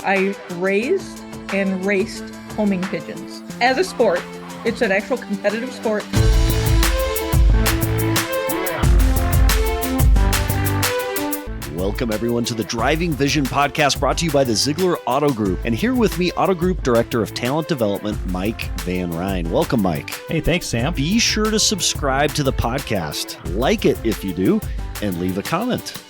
I raised and raced homing pigeons as a sport. It's an actual competitive sport. Welcome, everyone, to the Driving Vision podcast brought to you by the Zeigler Auto Group. And here with me, Auto Group Director of Talent Development, Mike Van Ryn. Welcome, Mike. Hey, thanks, Sam. Be sure to subscribe to the podcast, like it if you do, and leave a comment.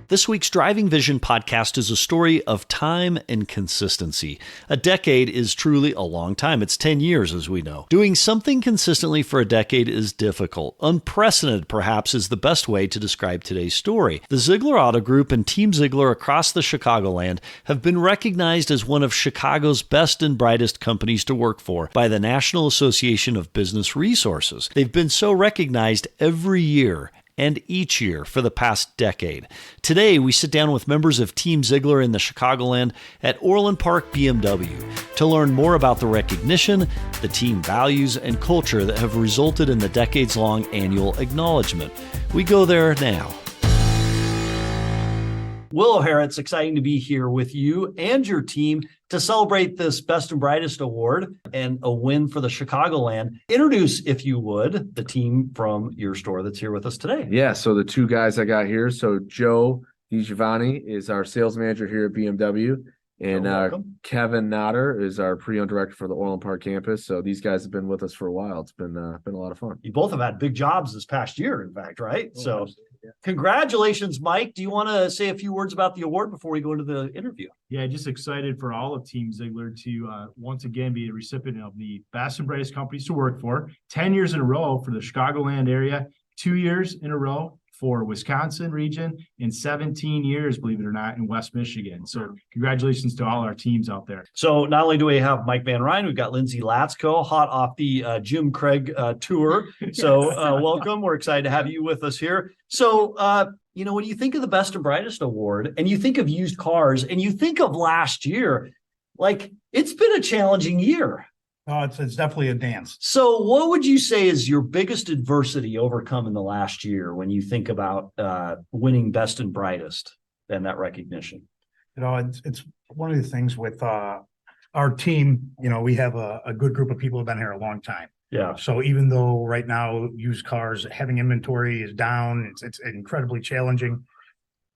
This week's Driving Vision podcast is a story of time and consistency. A decade is truly a long time. It's 10 years, as we know. Doing something consistently for a decade is difficult. Unprecedented, perhaps, is the best way to describe today's story. The Zeigler Auto Group and Team Zeigler across the Chicagoland have been recognized as one of Chicago's best and brightest companies to work for by the National Association of Business Resources. They've been so recognized every year and each year for the past decade. Today, we sit down with members of Team Zeigler in the Chicagoland at Orland Park BMW to learn more about the recognition, the team values, and culture that have resulted in the decades-long annual acknowledgement. We go there now. Will O'Hara, it's exciting to be here with you and your team to celebrate this Best and Brightest award and a win for the Chicagoland. Introduce, if you would, the team from your store that's here with us today. Yeah, so the two guys I got here. So Joe DiGiovanni is our sales manager here at BMW, and Kevin Notter is our pre-owned director for the Orland Park campus. So these guys have been with us for a while. It's been a lot of fun. You both have had big jobs this past year, in fact, right? Congratulations, Mike. Do you want to say a few words about the award before we go into the interview? Yeah, just excited for all of Team Zeigler to once again be a recipient of the Best and Brightest Companies to Work For. 10 years in a row for the Chicagoland area, 2 years in a row for Wisconsin region, and 17 years, believe it or not, in West Michigan. So congratulations to all our teams out there. So not only do we have Mike Van Ryn, we've got Lindsay Latsko, hot off the Jim Craig tour. So welcome. We're excited to have you with us here. So, when you think of the Best and Brightest Award and you think of used cars and you think of last year, it's been a challenging year. Oh, it's definitely a dance. So what would you say is your biggest adversity overcome in the last year when you think about winning Best and Brightest and that recognition? It's one of the things with our team, we have a good group of people who have been here a long time. Yeah. So even though right now used cars, having inventory is down, it's incredibly challenging.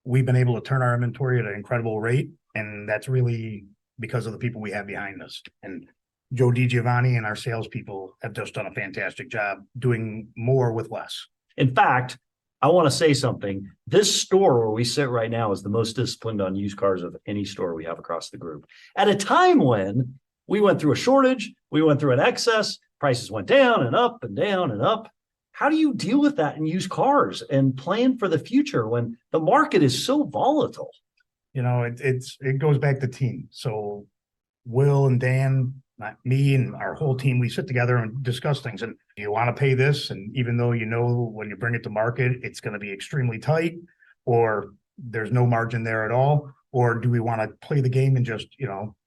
We've been able to turn our inventory at an incredible rate. And that's really because of the people we have behind us. And Joe DiGiovanni and our salespeople have just done a fantastic job doing more with less. In fact, I want to say something. This store where we sit right now is the most disciplined on used cars of any store we have across the group. At a time when we went through a shortage, we went through an excess, prices went down and up and down and up. How do you deal with that in used cars and plan for the future when the market is so volatile? It goes back to team. So Will and Dan, me and our whole team, we sit together and discuss things. And do you want to pay this? And even though when you bring it to market, it's going to be extremely tight, or there's no margin there at all, or do we want to play the game and just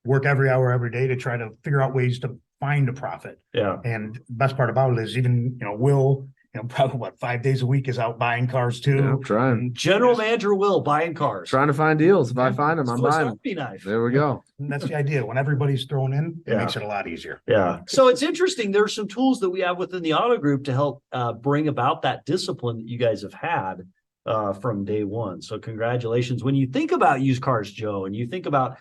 work every hour every day to try to figure out ways to find a profit? Yeah. And the best part about it is even Will, probably 5 days a week is out buying cars too. Yeah, I'm trying. General Manager Will buying cars. Trying to find deals. If I find them, I'm buying them. Knife. There we go. And that's the idea. When everybody's thrown in, it makes it a lot easier. Yeah. So it's interesting. There's some tools that we have within the auto group to help bring about that discipline that you guys have had from day one. So congratulations. When you think about used cars, Joe, and you think about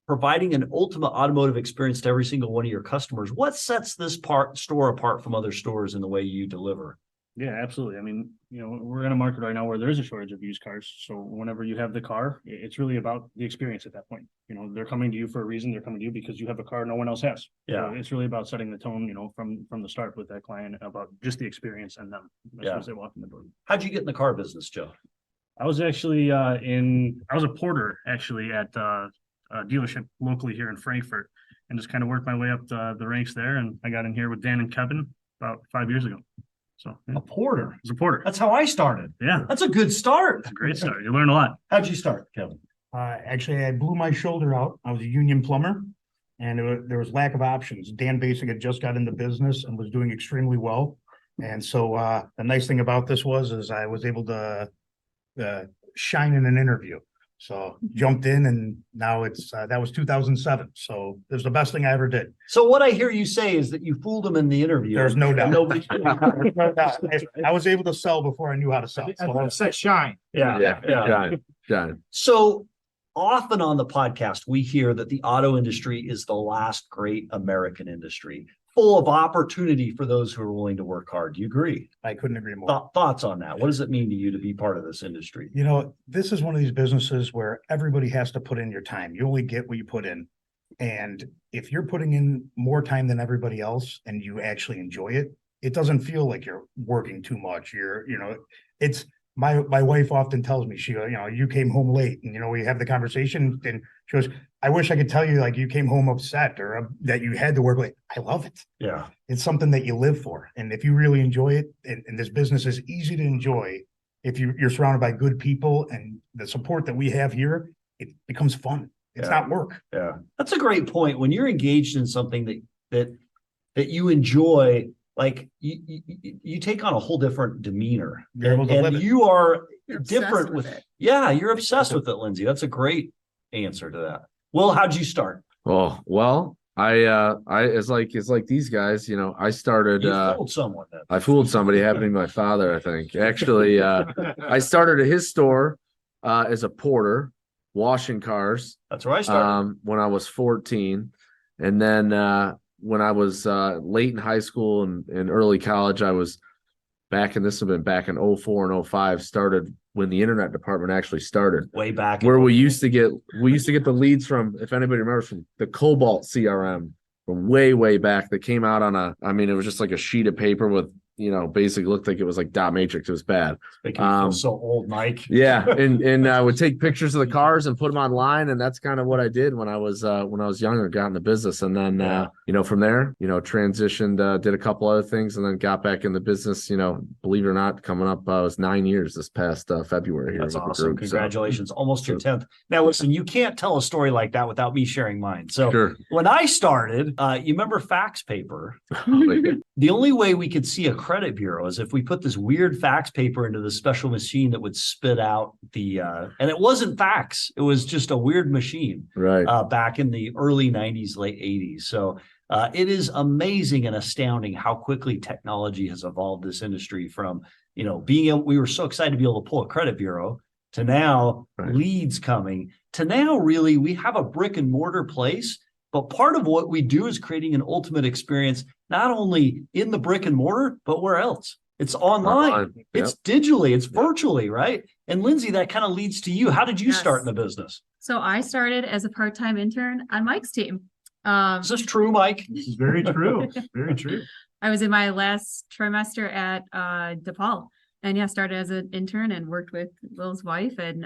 providing an ultimate automotive experience to every single one of your customers, what sets this store apart from other stores in the way you deliver? Yeah, absolutely. I mean, we're in a market right now where there's a shortage of used cars. So whenever you have the car, it's really about the experience at that point. They're coming to you for a reason. They're coming to you because you have a car no one else has. Yeah. So it's really about setting the tone, from the start with that client about just the experience and them as they walk in the door. How'd you get in the car business, Joe? I was actually I was a porter actually at a dealership locally here in Frankfurt, and just kind of worked my way up the ranks there. And I got in here with Dan and Kevin about 5 years ago. So yeah. A porter. As a porter. That's how I started. Yeah. That's a good start. It's a great start. You learn a lot. How'd you start, Kevin? Actually, I blew my shoulder out. I was a union plumber, and there was lack of options. Dan Basic had just got into business and was doing extremely well. And so the nice thing about this is I was able to shine in an interview. So jumped in, and now it's that was 2007. So it was the best thing I ever did. So what I hear you say is that you fooled him in the interview. There's no doubt. Nobody. There's no doubt. I was able to sell before I knew how to sell. So Set shine. Yeah. John. So often on the podcast, we hear that the auto industry is the last great American industry, full of opportunity for those who are willing to work hard. Do you agree? I couldn't agree more. Thoughts on that? What does it mean to you to be part of this industry? You know, this is one of these businesses where everybody has to put in your time. You only get what you put in. And if you're putting in more time than everybody else and you actually enjoy it, it doesn't feel like you're working too much. It's my wife often tells me, you came home late, and, we have the conversation, and she goes, I wish I could tell you like you came home upset or that you had to work late. I love it. Yeah. It's something that you live for. And if you really enjoy it, and this business is easy to enjoy, if you're surrounded by good people and the support that we have here, it becomes fun. It's not work. Yeah. That's a great point. When you're engaged in something that you enjoy, like you take on a whole different demeanor. You're able to live it. You are You're different obsessed with with it. Yeah, you're obsessed with it, Lindsay. That's a great answer to that. Well, how'd you start? Oh, well, it's like these guys, I started, You fooled someone then. I fooled somebody, happened to be my father, I think. Actually, I started at his store, as a porter, washing cars, That's where I started. when I was 14. And then, when I was, late in high school and early college, I was back in 04 and 05, started when the internet department actually started. Way back Where we used to get the leads from, if anybody remembers, from the Cobalt CRM from way back, that came out on it was just like a sheet of paper with, basically looked like it was like dot matrix. It was bad. making me feel so old, Mike. Yeah. And I would take pictures of the cars and put them online. And that's kind of what I did when I was younger, got in the business. And then, from there, transitioned, did a couple other things, and then got back in the business, believe it or not, coming up, it was 9 years this past February here. That's with the awesome. group, Congratulations. Almost your 10th. Now, listen, you can't tell a story like that without me sharing mine. So Sure. when I started, you remember fax paper? The only way we could see a credit bureau is if we put this weird fax paper into the special machine that would spit out and it wasn't fax. It was just a weird machine Right. back in the early 90s, late 80s. So it is amazing and astounding how quickly technology has evolved this industry from, we were so excited to be able to pull a credit bureau to now leads coming to now really we have a brick and mortar place. But part of what we do is creating an ultimate experience, not only in the brick and mortar, but where else? It's online. Yep. It's digitally, it's virtually, right? And Lindsay, that kind of leads to you. How did you start in the business? So I started as a part-time intern on Mike's team. Is this true, Mike? This is very true. Very true. I was in my last trimester at DePaul, and started as an intern and worked with Will's wife, and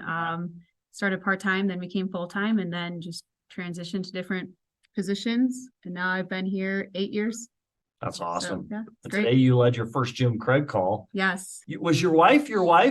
started part-time, then became full-time, and then just transitioned to different positions. And now I've been here 8 years. That's awesome. So, yeah, it's And great. today you led your first Jim Craig call. Yes. Was your wife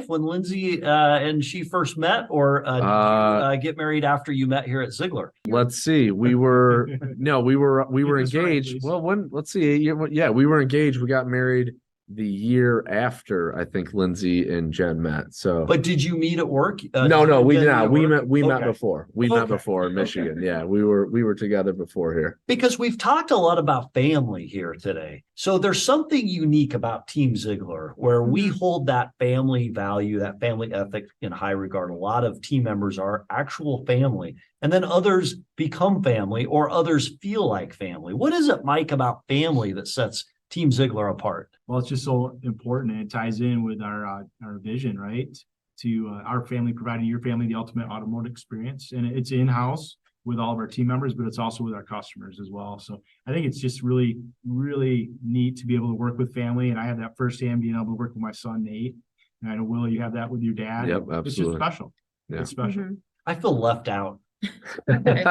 when Lindsay and she first met, or did you get married after you met here at Zeigler? Let's see. We were That's right, engaged. please. Well, let's see. Yeah, we were engaged. We got married the year after, I think, Lindsay and Jen met. So, But did you meet at work? no, we Jen, did not. at We work? met Okay. before. We met before in Michigan. Yeah, we were together before here. Because we've talked a lot about family here today. So there's something unique about Team Zeigler where we hold that family value, that family ethic in high regard. A lot of team members are actual family, and then others become family, or others feel like family. What is it, Mike, about family that sets Team Zeigler apart? Well, it's just so important, and it ties in with our vision, right? To our family, providing your family the ultimate automotive experience, and it's in-house with all of our team members, but it's also with our customers as well. So I think it's just really, really neat to be able to work with family, and I have that firsthand being able to work with my son Nate, and I know Will, you have that with your dad. Yep, It's just absolutely. special. Yeah. It's special. Mhm. I feel left out. Okay.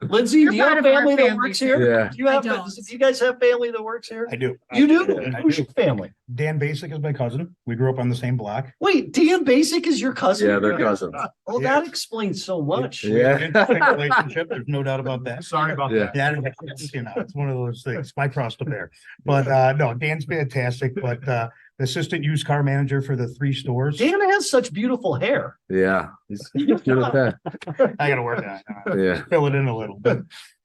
Lindsay, You're do you have part of our family that family works too. here? Yeah. Do you have? I don't. Do you guys have family that works here? I do. You do? I Who's do. your family? Dan Basic is my cousin. We grew up on the same block. Wait, Dan Basic is your cousin? Yeah, they're cousins. Oh, that explains so much. We have an Yeah. interesting relationship. There's no doubt about that. Sorry about Yeah. that. Yeah, it's one of those things, my cross to bear. But no, Dan's fantastic. But assistant used car manager for the 3 stores. Dan has such beautiful hair. Yeah, he's good at that. I got to work on it. Yeah. Fill it in a little bit.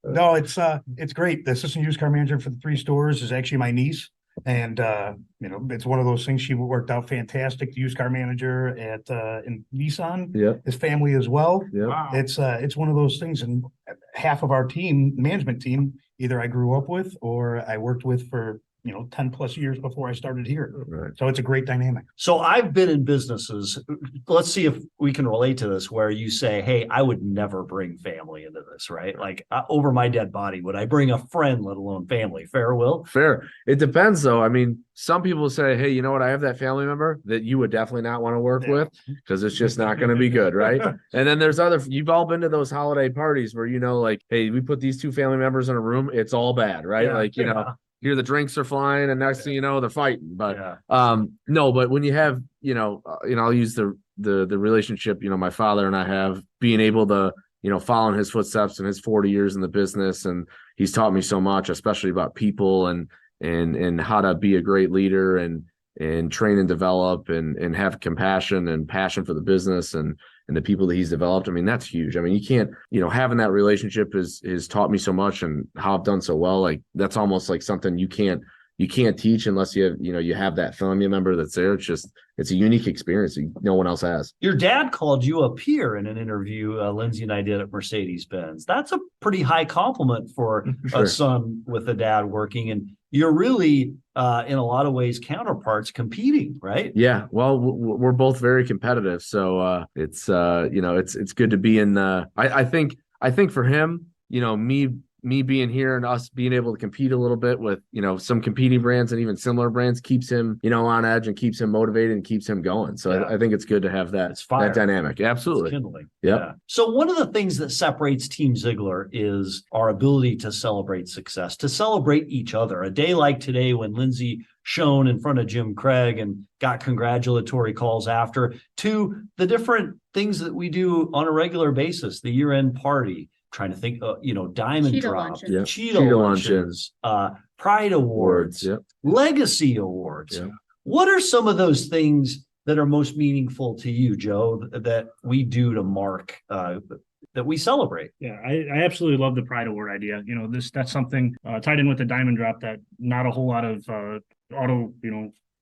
No, it's great. The assistant used car manager for the 3 stores is actually my niece. And, it's one of those things. She worked out fantastic. The used car manager in Nissan, his family as well. Yeah. Wow. It's one of those things. And half of our management team, either I grew up with or I worked with for 10 plus years before I started here. Right. So it's a great dynamic. So I've been in businesses. Let's see if we can relate to this, where you say, hey, I would never bring family into this, right? Like over my dead body, would I bring a friend, let alone family? Fair, Will? Fair. It depends though. I mean, some people say, hey, you know what? I have that family member that you would definitely not want to work with because it's just not going to be good. Right. And then there's you've all been to those holiday parties where, like, hey, we put these 2 family members in a room. It's all bad. Right. Yeah, like, here the drinks are flying and next thing you know, they're fighting. But no, but when you have, I'll use the relationship, my father and I have, being able to, follow in his footsteps in his 40 years in the business. And he's taught me so much, especially about people and how to be a great leader and train and develop and have compassion and passion for the business and the people that he's developed. I mean, that's huge. I mean, you can't, having that relationship is taught me so much, and how I've done so well. Like, that's almost like something you can't teach unless you have, you have that family member that's there. It's a unique experience no one else has. Your dad called you a peer in an interview Lindsay and I did at Mercedes-Benz. That's a pretty high compliment for Sure. a son with a dad working, and you're really in a lot of ways counterparts competing, right? Yeah, well, we're both very competitive, so it's good to be in. I think for him, me being here and us being able to compete a little bit with, some competing brands and even similar brands keeps him, on edge and keeps him motivated and keeps him going. So I think it's good to have that dynamic. Absolutely. It's kindling. Yep. Yeah. So one of the things that separates Team Zeigler is our ability to celebrate success, to celebrate each other. A day like today when Lindsay shone in front of Jim Craig and got congratulatory calls after, to the different things that we do on a regular basis, the year-end party, trying to think, diamond Cheetah drop, luncheon. cheetah luncheons, Pride Awards, Legacy Awards. Yep. What are some of those things that are most meaningful to you, Joe, that we do to mark, that we celebrate? Yeah, I absolutely love the Pride Award idea. That's something tied in with the diamond drop that not a whole lot of auto,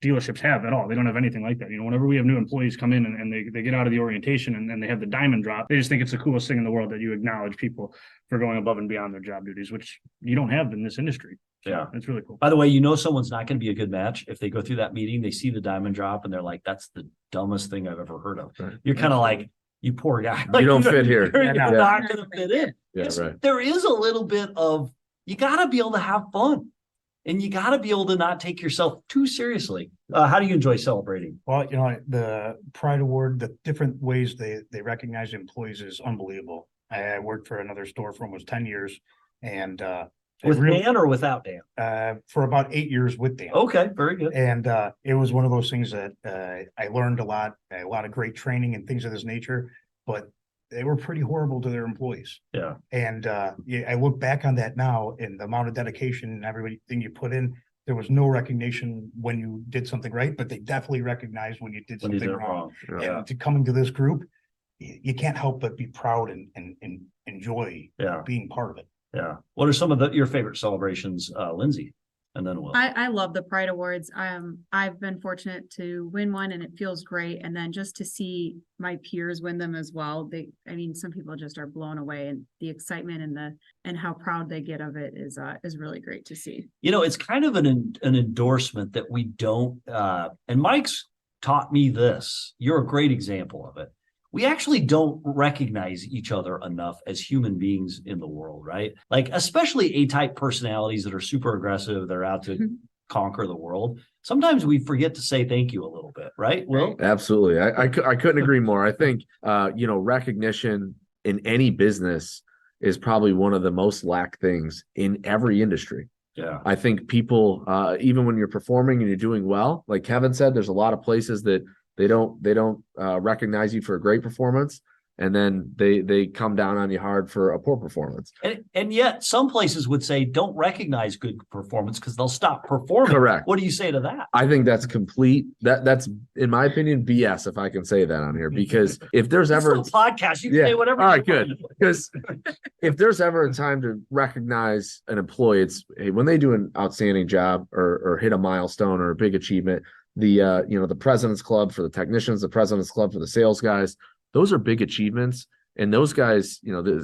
dealerships have at all. They don't have anything like that. Whenever we have new employees come in and they get out of the orientation and they have the diamond drop, they just think it's the coolest thing in the world that you acknowledge people for going above and beyond their job duties, which you don't have in this industry. So Yeah. it's really cool. By the way, someone's not going to be a good match if they go through that meeting, they see the diamond drop and they're like, that's the dumbest thing I've ever heard of. Right. You're kind of like, you poor guy. You don't fit here. You're Yeah. not going to fit in. Yeah, right. There is a little bit of, you got to be able to have fun. And you got to be able to not take yourself too seriously. How do you enjoy celebrating? Well, the Pride Award, the different ways they recognize employees is unbelievable. I worked for another store for almost 10 years and With Dan or without Dan? For about 8 years with Dan. Okay, very good. And it was one of those things that I learned a lot of great training and things of this nature, but they were pretty horrible to their employees. Yeah. And I look back on that now, and the amount of dedication and everything you put in. There was no recognition when you did something right, but they definitely recognized when you did When you something did it wrong. Yeah. And to coming to this group, you can't help but be proud and enjoy Yeah. being part of it. Yeah. What are some of your favorite celebrations, Lindsay? And then Will. I love the Pride Awards. I've been fortunate to win one and it feels great. And then just to see my peers win them as well. Some people just are blown away, and the excitement and how proud they get of it is really great to see. It's kind of an endorsement that we don't, and Mike's taught me this. You're a great example of it. We actually don't recognize each other enough as human beings in the world, right? Like, especially A-type personalities that are super aggressive, they're out to conquer the world. Sometimes we forget to say thank you a little bit, right, Will? Absolutely. I couldn't agree more. I think, recognition in any business is probably one of the most lacked things in every industry. Yeah. I think people, even when you're performing and you're doing well, like Kevin said, there's a lot of places that they don't recognize you for a great performance. and then they come down on you hard for a poor performance. And yet some places would say don't recognize good performance because they'll stop performing. Correct. What do you say to that? I think that's that's in my opinion BS, if I can say that on here, because if there's ever a podcast, you can say whatever. All right, good. Because if there's ever a time to recognize an employee, it's when they do an outstanding job or hit a milestone or a big achievement. The President's Club for the technicians, the President's Club for the sales guys. Those are big achievements. And those guys,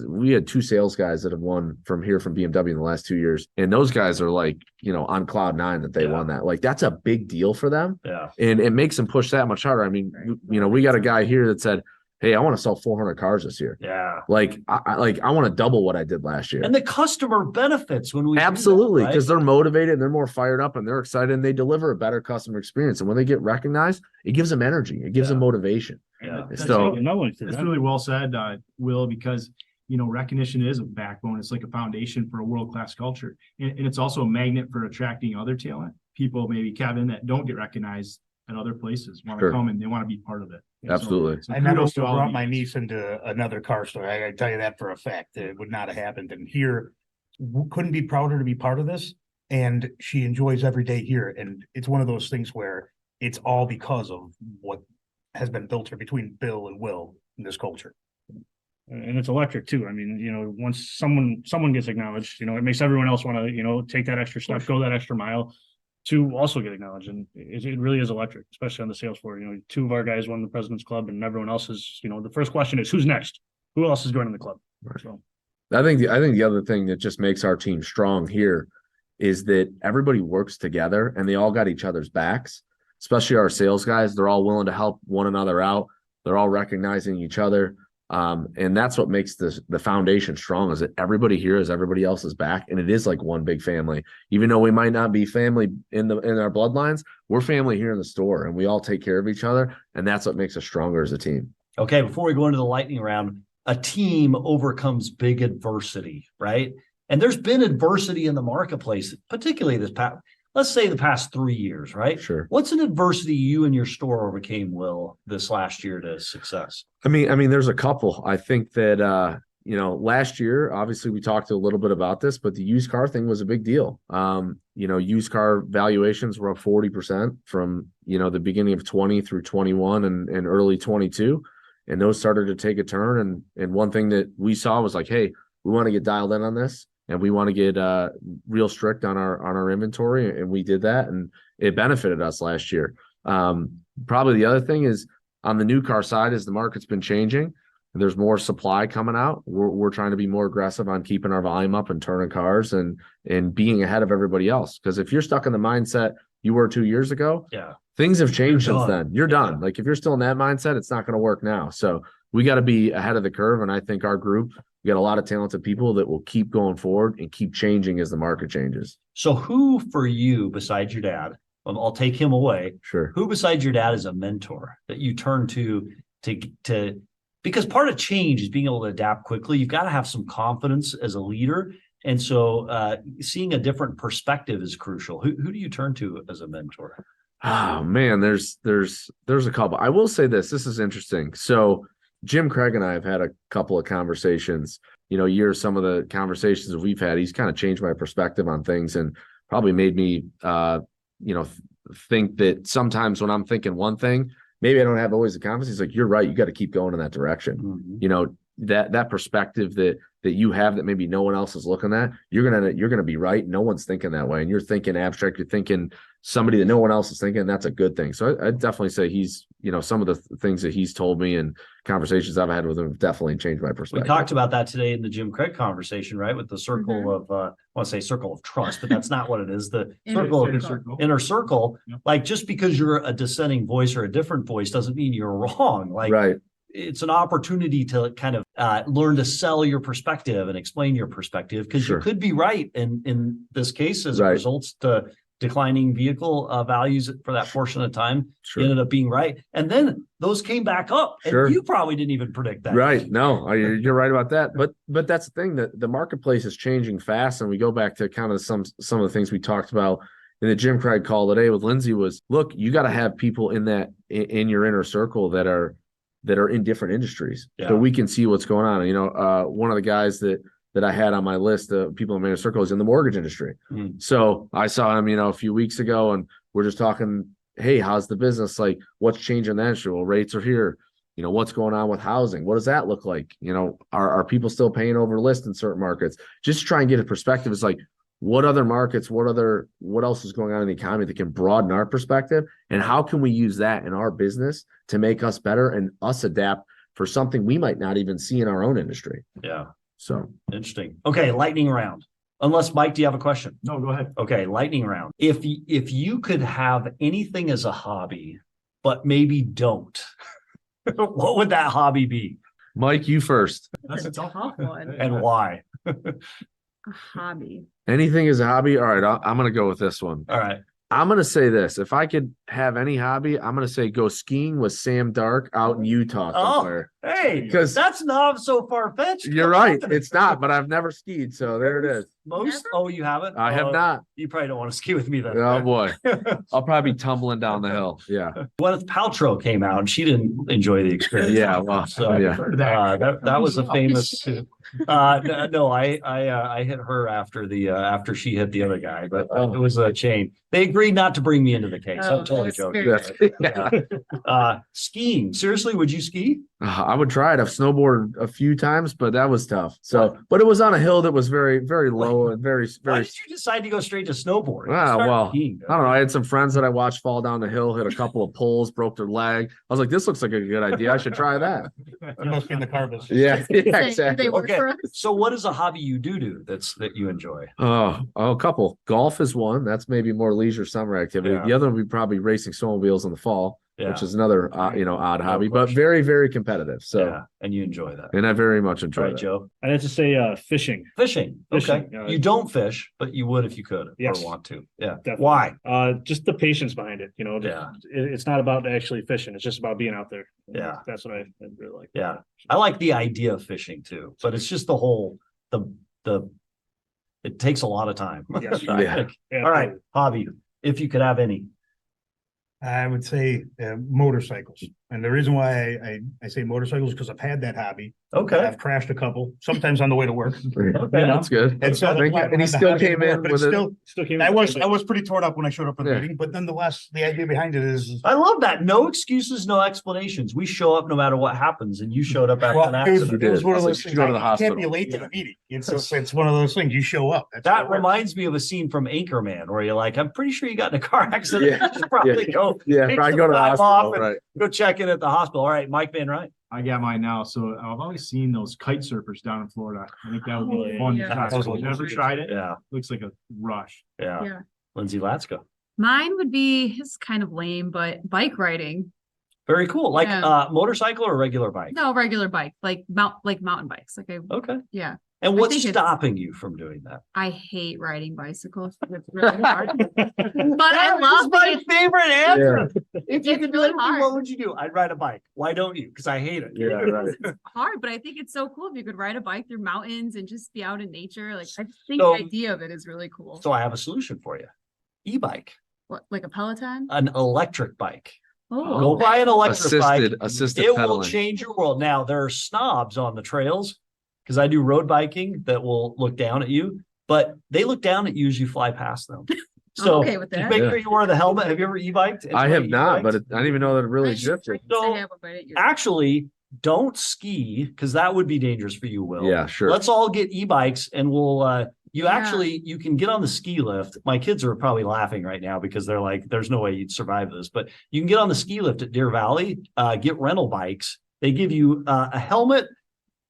we had 2 sales guys that have won from BMW in the last 2 years. And those guys are like, on cloud 9 that they won that. Like, that's a big deal for them. Yeah. And it makes them push that much harder. I mean, we got a guy here that said, hey, I want to sell 400 cars this year. Yeah. Like, I want to double what I did last year. And the customer benefits when we absolutely, because right? they're motivated and they're more fired up and they're excited and they deliver a better customer experience. And when they get recognized, it gives them energy. It gives them motivation. Yeah. So that's really well said, Will, because recognition is a backbone. It's like a foundation for a world-class culture. And it's also a magnet for attracting other talent. People, maybe Kevin, that don't get recognized at other places want to come and they want to be part of it. Absolutely. So I never kudos to all brought of my you. niece into another car store. I tell you that for a fact. It would not have happened. And here, couldn't be prouder to be part of this. And she enjoys every day here. And it's one of those things where it's all because of what has been built here between Bill and Will in this culture. And it's electric too. I mean, once someone gets acknowledged, it makes everyone else want to, take that extra step, go that extra mile to also get acknowledged. And it really is electric, especially on the sales floor. 2 of our guys won the President's Club and everyone else is, the first question is who's next? Who else is going to the club? Right. So I think the other thing that just makes our team strong here is that everybody works together and they all got each other's backs, especially our sales guys. They're all willing to help one another out. They're all recognizing each other. And that's what makes the foundation strong, is that everybody here is everybody else's back. And it is like one big family. Even though we might not be family in our bloodlines, we're family here in the store and we all take care of each other. And that's what makes us stronger as a team. Okay, before we go into the lightning round, a team overcomes big adversity, right? And there's been adversity in the marketplace, particularly let's say the past 3 years, right? Sure. What's an adversity you and your store overcame, Will, this last year to success? I mean, there's a couple. I think that, last year, obviously we talked a little bit about this, but the used car thing was a big deal. Used car valuations were up 40% from, the beginning of 20 through 21 and early 22. And those started to take a turn. And one thing that we saw was like, hey, we want to get dialed in on this. And we want to get real strict on our inventory, and we did that, and it benefited us last year. Probably the other thing is on the new car side is the market's been changing. There's more supply coming out. We're trying to be more aggressive on keeping our volume up and turning cars and being ahead of everybody else. Because if you're stuck in the mindset you were 2 years ago, things have changed since then. You're done. Like if you're still in that mindset, it's not going to work now. So we got to be ahead of the curve, and I think our group. We got a lot of talented people that will keep going forward and keep changing as the market changes. So who for you, besides your dad, I'll take him away. Sure. Who besides your dad is a mentor that you turn to because part of change is being able to adapt quickly. You've got to have some confidence as a leader. And so seeing a different perspective is crucial. Who do you turn to as a mentor? Oh man, there's a couple. I will say this is interesting. So Jim Craig and I have had a couple of conversations, some of the conversations that we've had, he's kind of changed my perspective on things and probably made me, think that sometimes when I'm thinking one thing, maybe I don't have always the confidence. He's like, you're right. You got to keep going in that direction. Mm-hmm. That perspective that you have that maybe no one else is looking at, you're going to be right. No one's thinking that way. And you're thinking abstract, you're thinking somebody that no one else is thinking, and that's a good thing. So I'd definitely say he's, some of the things that he's told me and conversations I've had with him have definitely changed my perspective. We talked about that today in the Jim Craig conversation, right? With the circle of, I want to say circle of trust, but that's not what it is. The inner circle. Yep. Like just because you're a dissenting voice or a different voice doesn't mean you're wrong. Like right. It's an opportunity to kind of learn to sell your perspective and explain your perspective because you could be right in this case as it results to declining vehicle values for that portion of time. You ended up being right, and then those came back up, and you probably didn't even predict that. Right? No, you're right about that. But that's the thing, that the marketplace is changing fast, and we go back to kind of some of the things we talked about in the Jim Craig call today with Lindsay was, look, you got to have people in your inner circle that are that are in different industries. Yeah. So we can see what's going on. You know, one of the guys that I had on my list of people in my circle is in the mortgage industry. So I saw him, you know, a few weeks ago, and we're just talking, hey, how's the business? Like, what's changing the industry? Well, rates are here. You know, what's going on with housing? What does that look like? You know, are people still paying over list in certain markets? Just try and get a perspective. It's like, what other markets, what else is going on in the economy that can broaden our perspective? And how can we use that in our business to make us better and us adapt for something we might not even see in our own industry? Yeah. So Interesting. Okay. Lightning round. Unless Mike, do you have a question? No, go ahead. Okay. Lightning round. If you could have anything as a hobby, but maybe don't, what would that hobby be? Mike, you first. That's a tough one. And why? A hobby. Anything is a hobby. All right. I'm going to go with this one. All right. I'm going to say this. If I could have any hobby, I'm going to say go skiing with Sam Dark out in Utah somewhere. Hey, 'Cause- that's not so far-fetched. You're right. It's not, but I've never skied. So there it is. Most. Oh, you haven't? I have Oh, not. You probably don't want to ski with me then. Oh boy. I'll probably be tumbling down the hill. Yeah. Gwyneth Paltrow came out and she didn't enjoy the experience. Yeah. Well, So, yeah. that was a famous. No, I hit her after she hit the other guy, but it was a chain. They agreed not to bring me into the case. Oh, I'm totally that's joking. very Yeah. Skiing. Seriously, would you ski? I would try it. I've snowboarded a few times, but that was tough. So, but it was on a hill that was very, very low and very, Why very. did you decide to go straight to snowboarding? Ah, Start well, skiing, I don't know. I had some friends that I watched fall down the hill, hit a couple of poles, broke their leg. I was like, this looks like a good idea. I should try that. You must be in the car business. Yeah, Say, yeah, do exactly. they work Okay. for us? So what is a hobby you do that you enjoy? Oh, a couple. Golf is one. That's maybe more leisure summer activity. Yeah. The other would be probably racing snowmobiles in the fall, Yeah. which is another odd hobby, but question. very, very competitive. So, Yeah, and you enjoy that. and I very much All enjoy right, that. Joe. I'd have to say fishing. Fishing. Fishing, Okay. You don't fish, but you would if you could Yes. or want to. Yeah. Definitely. Why? Just the patience behind it. You know, Yeah. it's not about actually fishing. It's just about being out there. Yeah. That's what I really like. Yeah. I like the idea of fishing too, but it's just the whole it takes a lot of time. Yes. I Yeah. think. All right, hobby. If you could have any. I would say motorcycles. And the reason why I say motorcycles is because I've had that hobby. Okay. I've crashed a couple, sometimes on the way to work. That's good. And so Thank you. And he still came in but with it's it. still, Came I was pretty torn up when I showed up for the Yeah. meeting, but nonetheless, the idea behind it is. I love that. No excuses, no explanations. We show up no matter what happens, and you showed up after an Well, it was, accident. it was one of So those you things. go to the You can't be hospital. late to the meeting. It's one of those things. You show up. That's how That it works. reminds me of a scene from Anchorman where you're like, I'm pretty sure you got in a car accident. Yeah. You should probably go Yeah, take I some go to the time hospital. off and Right. go check in at the hospital. All right, Mike Van Ryn. I got mine now. So I've always seen those kite surfers down in Florida. I think that would Oh, be fun. yeah. to try. Those I've look never great. tried it. Yeah, Looks like a rush. yeah. Yeah. Lindsay Latsko. Mine would be, it's kind of lame, but bike riding. Very cool. Like Yeah. motorcycle or regular bike? No, regular bike, like mountain bikes. Okay. Yeah. And I what's think it's- stopping you from doing that? I hate riding bicycles. It's really hard. But I That love is my it. favorite answer. If you It's could do really anything, hard. what would you do? I'd ride a bike. Why don't you? Because I hate it. Yeah, right. Hard, but I think it's so cool if you could ride a bike through mountains and just be out in nature. Like I just think So- the idea of it is really cool. So I have a solution for you. E-bike, What, like a Peloton? an electric bike. Oh, Go buy an electric bike. Assisted It will pedaling. change your world. Now there are snobs on the trails because I do road biking that will look down at you, but they look down at you as you fly past them. So okay with just that. make Yeah. sure you wear the helmet. Have you ever e-biked? I have not, but E-bikes? I didn't even know that it really I used to existed. used to So, have one, but I didn't use it. actually don't ski because that would be dangerous for you, Will. Yeah, sure. Let's all get e-bikes and we'll you Yeah. actually you can get on the ski lift. My kids are probably laughing right now because they're like, there's no way you'd survive this, but you can get on the ski lift at Deer Valley, get rental bikes. They give you a helmet,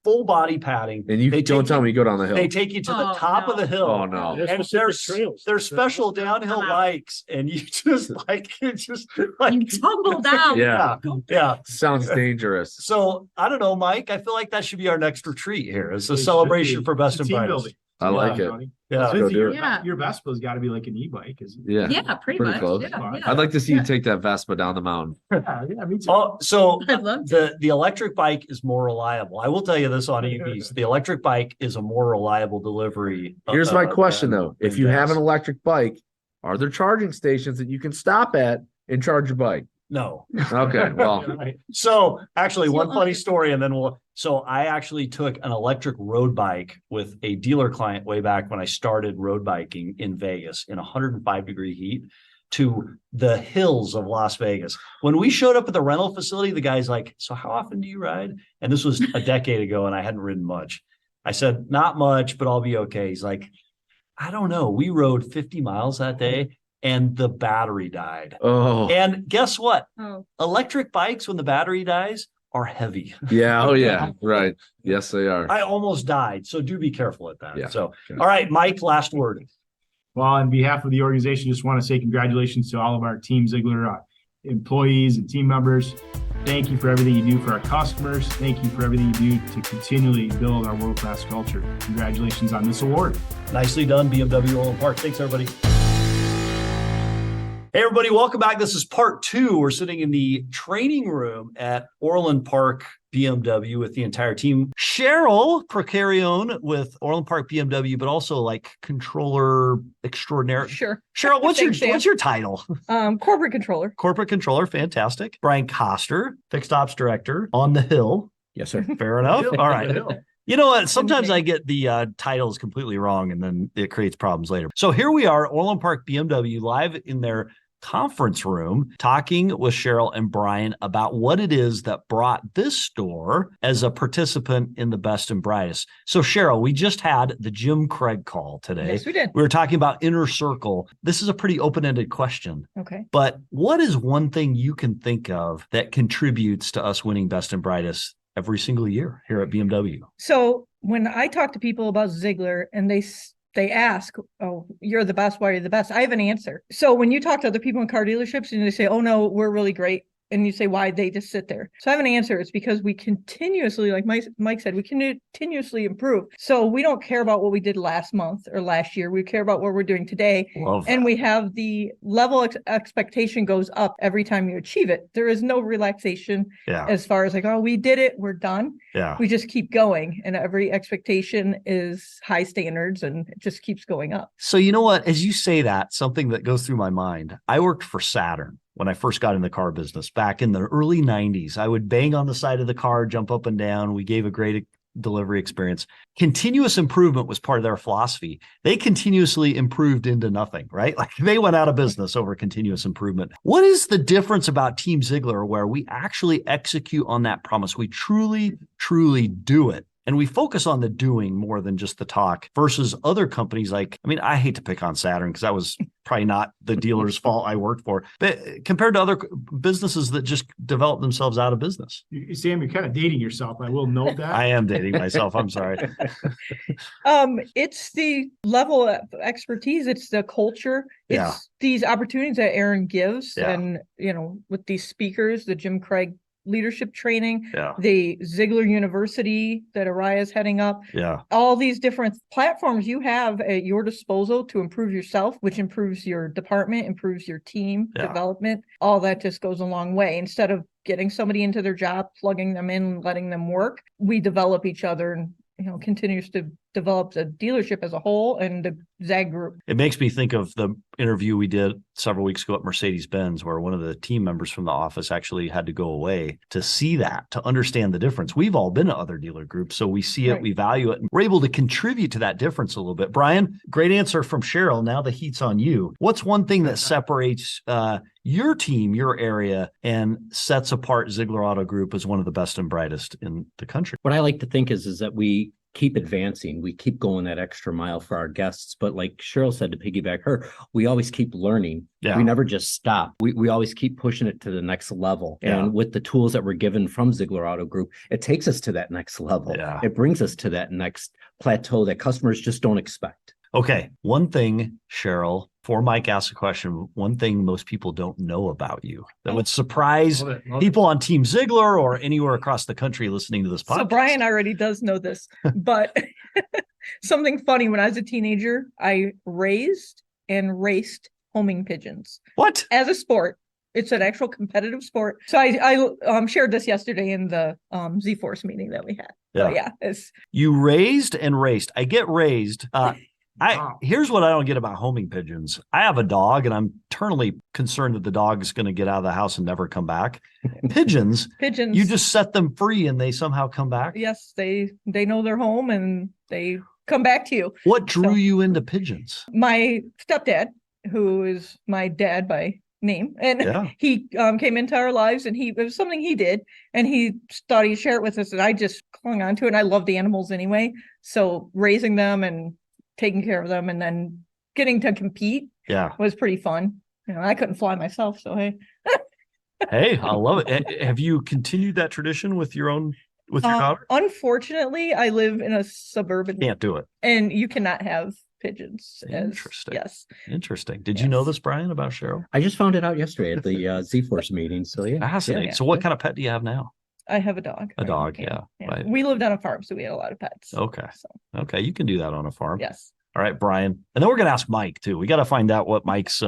full body padding. And you They don't take tell you- me you go down the hill. They take you to the Oh, top of no. the hill. Oh, no. There's And specific trails. they're special downhill I'm out. bikes, and you just like it's just like You tumble down. Yeah. yeah. Sounds dangerous. So I don't know, Mike. I feel like that should be our next retreat here. It's a It should celebration be. for best It's a and team brightest. building. I like it. Tony. Yeah. Let's go Lindsay, do your, it. Yeah. your Vespa's got to be like an e-bike, isn't it? Yeah. Yeah, pretty Pretty much. close. Yeah, I'd I'd like to see you Yeah. take that Vespa down the mountain. Yeah, me too. Oh, so I'd love to. the electric bike is more reliable. I will tell you this on EVs. The electric bike is a more reliable delivery. Here's my question than- though. If than you have gas. an electric bike, are there charging stations that you can stop at and charge your bike? No. Okay, well, So actually, one So, funny story, and then so I actually took an electric road bike with a dealer client way back when I started road biking in Vegas in 105-degree heat to the hills of Las Vegas. When we showed up at the rental facility, the guy's like, "So how often do you ride?" And this was a decade ago, and I hadn't ridden much. I said, "Not much, but I'll be okay." He's like, "I don't know. We rode 50 miles that day and the battery died." oh, And guess what? Oh, Electric bikes, when the battery dies, are heavy. yeah, oh, yeah, right. Yes, they are. I almost died. So do be careful at that. Yeah. So, Okay. all right, Mike, last word. Well, on behalf of the organization, just want to say congratulations to all of our Team Zeigler employees and team members. Thank you for everything you do for our customers. Thank you for everything you do to continually build our world-class culture. Congratulations on this award. Nicely done, BMW Orland Park. Thanks, everybody. Hey, everybody, welcome back. This is part 2. We're sitting in the training room at Orland Park BMW with the entire team. Cheryl Procarione with Orland Park BMW, but also like controller extraordinaire. Sure. Cheryl, what's Thanks, Dan. your title? Corporate controller. Corporate controller, fantastic. Brian Coster, fixed ops director on the Hill. Yes, sir. Fair enough. All right. You know what? Sometimes I get the titles completely wrong, and then it creates problems later. So here we are, Orland Park BMW, live in their conference room, talking with Cheryl and Brian about what it is that brought this store as a participant in the Best and Brightest. So Cheryl, we just had the Jim Craig call today. Yes, we did. We were talking about inner circle. This is a pretty open-ended question. Okay. But what is one thing you can think of that contributes to us winning Best and Brightest every single year here at BMW? So when I talk to people about Zeigler and they ask, "Oh, you're the best. Why are you the best?" I have an answer. So when you talk to other people in car dealerships and they say, "Oh no, we're really great," and you say, "Why?" They just sit there. So I have an answer. It's because we continuously, like Mike said, we continuously improve. So we don't care about what we did last month or last year. We care about what we're doing today. Love And that. we have the level expectation goes up every time you achieve it. There is no relaxation Yeah. as far as like, "Oh, we did it. We're done." Yeah. We just keep going, and every expectation is high standards, and it just keeps going up. So you know what? As you say that, something that goes through my mind, I worked for Saturn when I first got in the car business back in the early 90s. I would bang on the side of the car, jump up and down. We gave a great delivery experience. Continuous improvement was part of their philosophy. They continuously improved into nothing, right? Like they went out of business over continuous improvement. What is the difference about Team Zeigler where we actually execute on that promise? We truly, truly do it. And we focus on the doing more than just the talk versus other companies like, I mean, I hate to pick on Saturn because that was probably not the dealer's fault I worked for, but compared to other businesses that just develop themselves out of business. Sam, you're kind of dating yourself. I will note that. I am dating myself. I'm sorry. It's the level of expertise. It's the culture. It's Yeah. these opportunities that Aaron gives, Yeah. and with these speakers, the Jim Craig leadership training, Yeah. the Zeigler University that Araya's heading up, Yeah. all these different platforms you have at your disposal to improve yourself, which improves your department, improves your team Yeah. development. All that just goes a long way. Instead of getting somebody into their job, plugging them in, letting them work, we develop each other and continues to develop the dealership as a whole and the ZAG group. It makes me think of the interview we did several weeks ago at Mercedes-Benz, where one of the team members from the office actually had to go away to see that, to understand the difference. We've all been to other dealer groups, so we see it, Right. we value it, and we're able to contribute to that difference a little bit. Brian, great answer from Cheryl. Now the heat's on you. What's one thing that separates your team, your area, and sets apart Zeigler Auto Group as one of the best and brightest in the country? What I like to think is that we keep advancing. We keep going that extra mile for our guests. But like Cheryl said, to piggyback her, we always keep learning. Yeah. We never just stop. We always keep pushing it to the next level. Yeah. And with the tools that we're given from Zeigler Auto Group, it takes us to that next level. Yeah. It brings us to that next plateau that customers just don't expect. Okay. One thing, Cheryl, before Mike asks a question, one thing most people don't know about you that would surprise Love it. people on Team Zeigler or anywhere across the country listening to this podcast. So Brian already does know this, but something funny, when I was a teenager, I raised and raced homing pigeons What? as a sport. It's an actual competitive sport. So I shared this yesterday in the Z-Force meeting that we had. Yeah. So yeah, it's You raised and raced. I get raised. Wow. Here's what I don't get about homing pigeons. I have a dog, and I'm eternally concerned that the dog is going to get out of the house and never come back. Pigeons, Pigeons. you just set them free and they somehow come back. Yes, they know their home and they come back to you. What drew So- you into pigeons? My stepdad, who is my dad by name, and Yeah. he came into our lives, and it was something he did, and he thought he'd share it with us, and I just clung on to it. And I loved animals anyway, so raising them and taking care of them, and then getting to compete Yeah. was pretty fun. I couldn't fly myself, so hey. Hey, I love it. Have you continued that tradition with your daughter? Unfortunately, I live in a suburban, Can't do it. and you cannot have pigeons. Interesting. Yes. Interesting. Did you know Yes. this, Brian, about Cheryl? I just found it out yesterday at the Z-Force meeting. So yeah. Fascinating. Yeah. So what kind of pet do you have now? I have a dog. A dog, yeah, right. We lived on a farm, so we had a lot of pets. Okay. So, Okay. You can do that on a farm. yes. All right, Brian. And then we're going to ask Mike too. We got to find out what Mike's,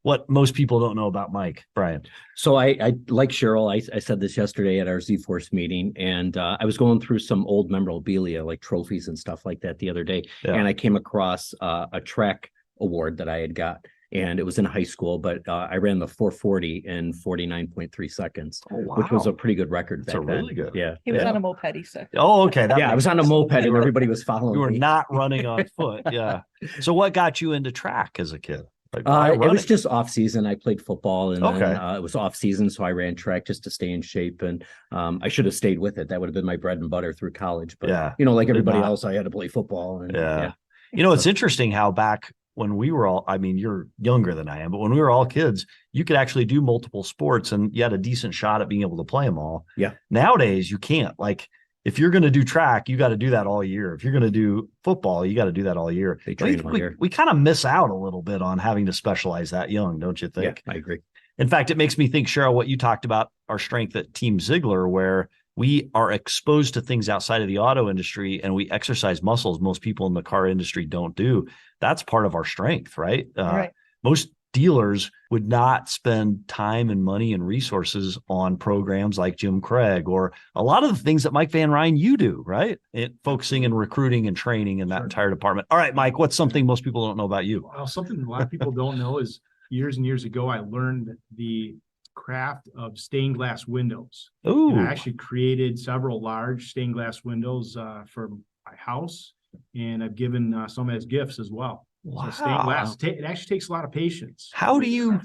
what most people don't know about Mike. Brian. So I like Cheryl. I said this yesterday at our Z-Force meeting, and I was going through some old memorabilia, like trophies and stuff like that the other day. Yeah. And I came across a track award that I had got, and it was in high school, but I ran the 440 in 49.3 seconds, Oh, wow. which was a pretty good record. That's back a really then. good. Yeah. He was yeah. on a moped, he said. Oh, okay. That Yeah, I makes was on a sense. moped You and were- everybody was following You were me. not running on foot. Yeah. So what got you into track as a kid? Like, why It was running? just off season. I played football, and Okay. then, it was off season, so I ran track just to stay in shape. And I should have stayed with it. That would have been my bread and butter through college. But Yeah. like Did everybody not. else, I had to play football. And Yeah. It's interesting how back when we were all, I mean, you're younger than I am, but when we were all kids, you could actually do multiple sports and you had a decent shot at being able to play them all. Yeah. Nowadays, you can't. Like, if you're going to do track, you got to do that all year. If you're going to do football, you got to do that all year. They Don't you train think all we, year. we kind of miss out a little bit on having to specialize that young, don't you Yeah, think? I agree. In fact, it makes me think, Cheryl, what you talked about our strength at Team Zeigler, where we are exposed to things outside of the auto industry and we exercise muscles most people in the car industry don't do. That's part of our strength, right? Right. Most dealers would not spend time and money and resources on programs like Jim Craig or a lot of the things that Mike Van Ryn, you do, right? Focusing and recruiting and training in that Sure. entire department. All right, Mike, what's something most people don't know about you? Well, something a lot of people don't know is years and years ago, I learned the craft of stained glass windows. Ooh, And I actually created several large stained glass windows for my house, and I've given some as gifts as well. So stained glass, it actually takes a lot of patience. How do you?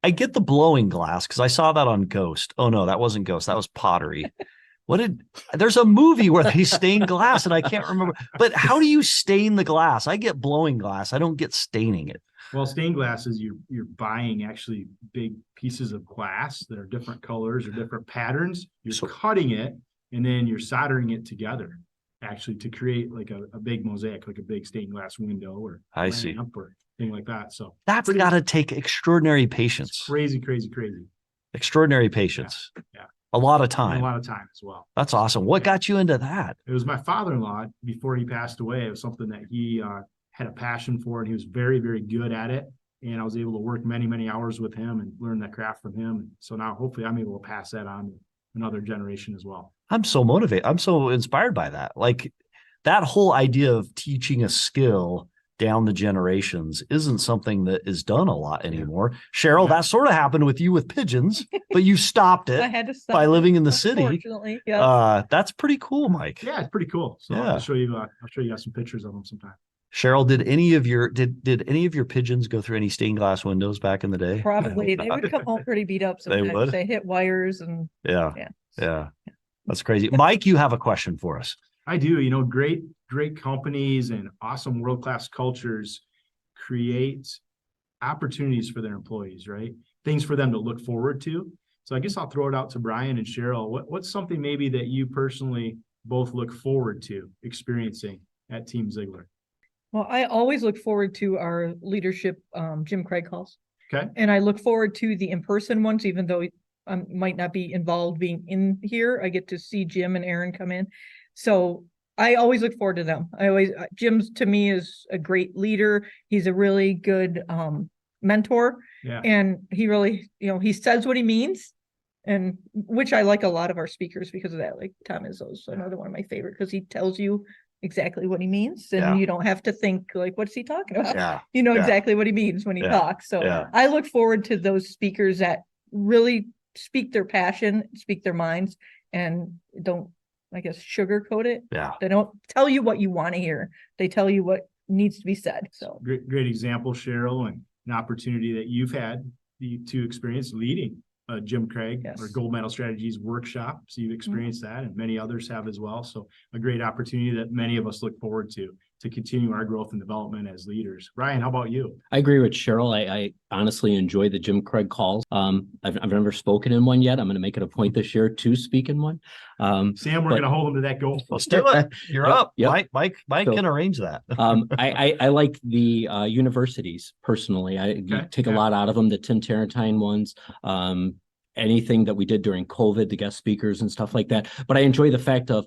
I get the blowing glass because I saw that on Ghost. Oh no, that wasn't Ghost. That was Pottery. There's a movie where they stain glass and I can't remember. But how do you stain the glass? I get blowing glass. I don't get staining it. Well, stained glass is you're buying actually big pieces of glass that are different colors or different patterns. You're cutting it and then you're soldering it together actually to create like a big mosaic, like a big stained glass window or I see. lamp or thing like that. So That's got to take extraordinary patience. crazy. Extraordinary patience. Yeah. A lot of And time. a lot of time as well. That's awesome. What got you into that? It was my father-in-law before he passed away. It was something that he had a passion for, and he was very, very good at it. And I was able to work many, many hours with him and learn that craft from him. And so now hopefully I'm able to pass that on to another generation as well. I'm so motivated. I'm so inspired by that. Like that whole idea of teaching a skill down the generations isn't something that is done a lot anymore. Cheryl, that sort of happened with you with pigeons, but you stopped I it had to stop by living in the city. Unfortunately, yeah. That's pretty cool, Mike. Yeah, it's pretty cool. So Yeah. I'll show you guys some pictures of them sometime. Cheryl, did any of your pigeons go through any stained glass windows back in the day? Probably they would come home pretty beat up They sometimes. would? They hit wires and Yeah. yeah. Yeah. That's crazy. Mike, you have a question for us. I do, great companies and awesome world-class cultures create opportunities for their employees, right? Things for them to look forward to. So I guess I'll throw it out to Brian and Cheryl. What's something maybe that you personally both look forward to experiencing at Team Zeigler? Well, I always look forward to our leadership Jim Craig calls. Okay. And I look forward to the in-person ones, even though I might not be involved being in here. I get to see Jim and Aaron come in. So I always look forward to them. Jim's to me is a great leader. He's a really good mentor. Yeah. And he really, he says what he means. And which I like a lot of our speakers because of that, like Tom Izzo's another one of my favorite because he tells you exactly what he means, and Yeah. you don't have to think like, what's he talking about? Yeah. You know Yeah. exactly what he means when he Yeah. talks. So Yeah. I look forward to those speakers that really speak their passion, speak their minds, and don't, I guess, sugarcoat it. Yeah. They don't tell you what you want to hear. They tell you what needs to be said. So Great example, Cheryl, and an opportunity that you've had to experience leading Jim Craig Yes. or Gold Medal Strategies workshop. So you've experienced that, and many others have as well. So a great opportunity that many of us look forward to continue our growth and development as leaders. Ryan, how about you? I agree with Cheryl. I honestly enjoy the Jim Craig calls. I've never spoken in one yet. I'm going to make it a point this year to speak in one. Sam, we're but- going to hold him to that goal. Let's do it. You're Yep, up. yep. Mike So- can arrange that. I like the universities personally. You Okay, take a yeah. lot out of them, the Tim Tarantine ones, anything that we did during COVID, the guest speakers and stuff like that. But I enjoy the fact of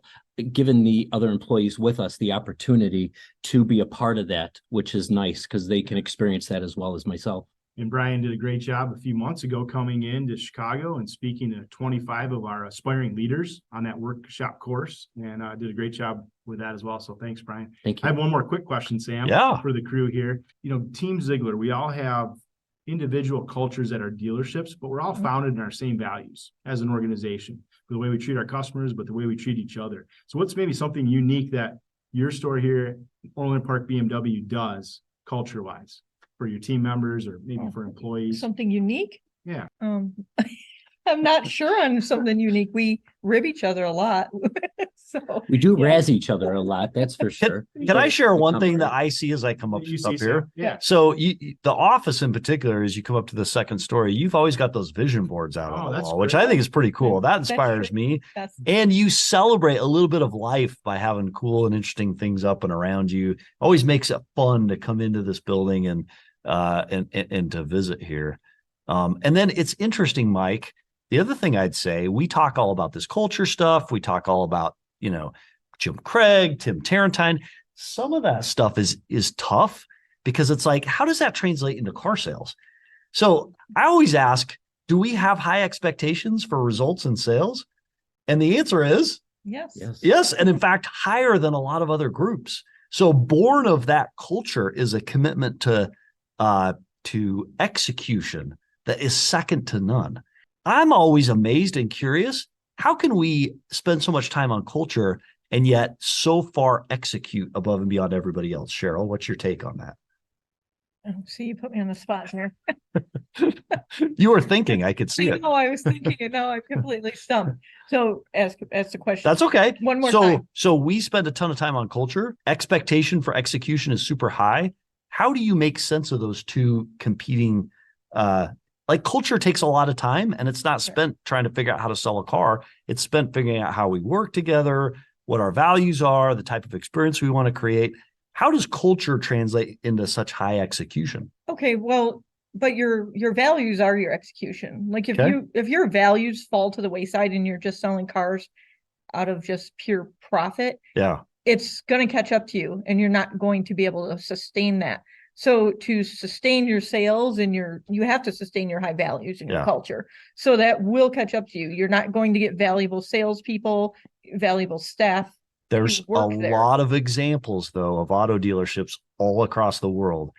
giving the other employees with us the opportunity to be a part of that, which is nice because they can experience that as well as myself. And Brian did a great job a few months ago coming into Chicago and speaking to 25 of our aspiring leaders on that workshop course, and did a great job with that as well. So thanks, Brian. Thank I have you. one more quick question, Sam. Yeah. For the crew here. You know, Team Zeigler, we all have individual cultures at our dealerships, but we're all founded in our same values as an organization, for the way we treat our customers, but the way we treat each other. So what's maybe something unique that your store here, Orland Park BMW, does culture-wise for your team members or maybe for employees? something unique. Yeah. I'm not sure on something unique. We rib each other a lot. So We do Yeah. razz each other a lot, that's for sure. Can I share one thing Comfort. that I see as I come up You see, here? Sam? Yeah. So the office in particular, as you come up to the second story, you've always got those vision boards out Oh, on the that's wall, which great. I think is pretty cool. That That's inspires true. me. that's And you celebrate a little bit of life by having cool and interesting things up and around you. Always makes it fun to come into this building and to visit here. And then it's interesting, Mike. The other thing I'd say, we talk all about this culture stuff. We talk all about, Jim Craig, Tim Tarantine. Some of that stuff is tough because it's like, how does that translate into car sales? So I always ask, do we have high expectations for results and sales? And the answer is yes. yes. And in fact, higher than a lot of other groups. So born of that culture is a commitment to execution that is second to none. I'm always amazed and curious. How can we spend so much time on culture and yet so far execute above and beyond everybody else? Cheryl, what's your take on that? Oh, see, you put me on the spot here. You were thinking, I could see I it. know I was thinking it. Now I'm completely stumped. So ask the question. That's okay. One more time. So we spend a ton of time on culture. Expectation for execution is super high. How do you make sense of those two competing? Like culture takes a lot of time, and it's not spent trying to figure out how to sell a car. It's spent figuring out how we work together, what our values are, the type of experience we want to create. How does culture translate into such high execution? Okay, well, but your values are your execution. Like Okay. if your values fall to the wayside and you're just selling cars out of just pure profit, Yeah. it's going to catch up to you and you're not going to be able to sustain that. So to sustain your sales and you have to sustain your high values and your Yeah. culture. So that will catch up to you. You're not going to get valuable salespeople, valuable staff. There's a work there. lot of examples, though, of auto dealerships all across the world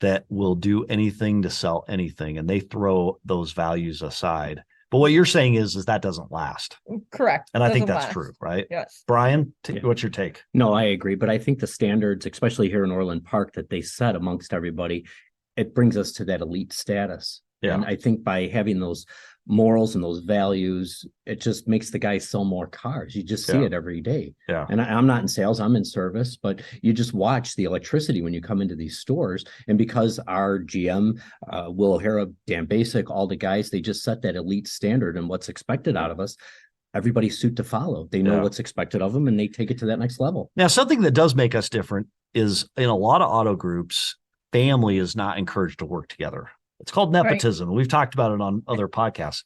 that will do anything to sell anything, and they throw those values aside. But what you're saying is that doesn't last. Correct. And I think Doesn't that's last. true, right? Yes. Brian, Yeah. what's your take? No, I agree. But I think the standards, especially here in Orland Park, that they set amongst everybody, it brings us to that elite status. Yeah. And I think by having those morals and those values, it just makes the guys sell more cars. You just see Yeah. it every day. Yeah. And I'm not in sales, I'm in service, but you just watch the electricity when you come into these stores. And because our GM, Will O'Hara, Dan Basic, all the guys, they just set that elite standard and what's expected out of us. Everybody's suit to follow. They know Yeah. what's expected of them and they take it to that next level. Now, something that does make us different is in a lot of auto groups, family is not encouraged to work together. It's called nepotism. We've talked about it on other podcasts.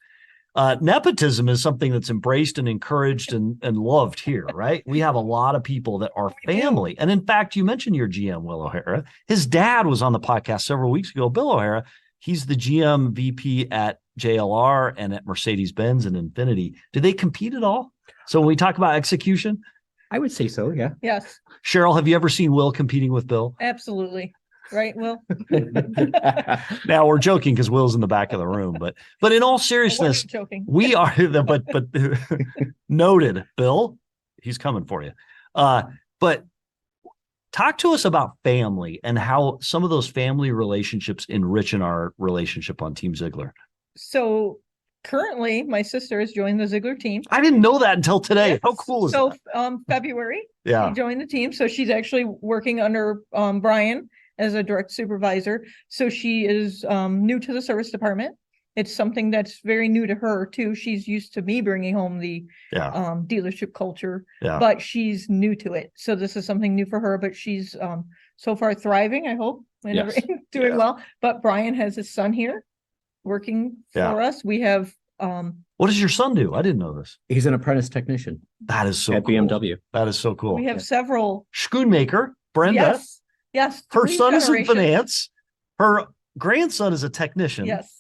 Nepotism is something that's embraced and encouraged and loved here, right? We have a lot of people that are family. And in fact, you mentioned your GM, Will O'Hara. His dad was on the podcast several weeks ago. Bill O'Hara, he's the GM VP at JLR and at Mercedes-Benz and Infiniti. Do they compete at all? So when we talk about execution, I would say so, yeah. Yes, Cheryl, have you ever seen Will competing with Bill? absolutely. Right, Will? Now we're joking because Will's in the back of the room, but in all We're seriousness, not joking. we are the but noted, Bill. He's coming for you. But talk to us about family and how some of those family relationships enrich our relationship on Team Zeigler. So currently, my sister has joined the Zeigler team. I didn't know that until today. Yes. How cool is So, that? February, Yeah. she joined the team. So she's actually working under Brian as a direct supervisor. So she is new to the service department. It's something that's very new to her too. She's used to me bringing home the Yeah. dealership culture, Yeah. but she's new to it. So this is something new for her, but she's so far thriving, I hope, and Yes. doing Yeah. well. But Brian has his son here working Yeah. for us. We have What does your son do? I didn't know this. He's an apprentice technician That is so at cool. BMW. That is so cool. we have several. Schoonmaker, Brenda. Yes, Her three son is in generations. finance. Her grandson is a technician. Yes.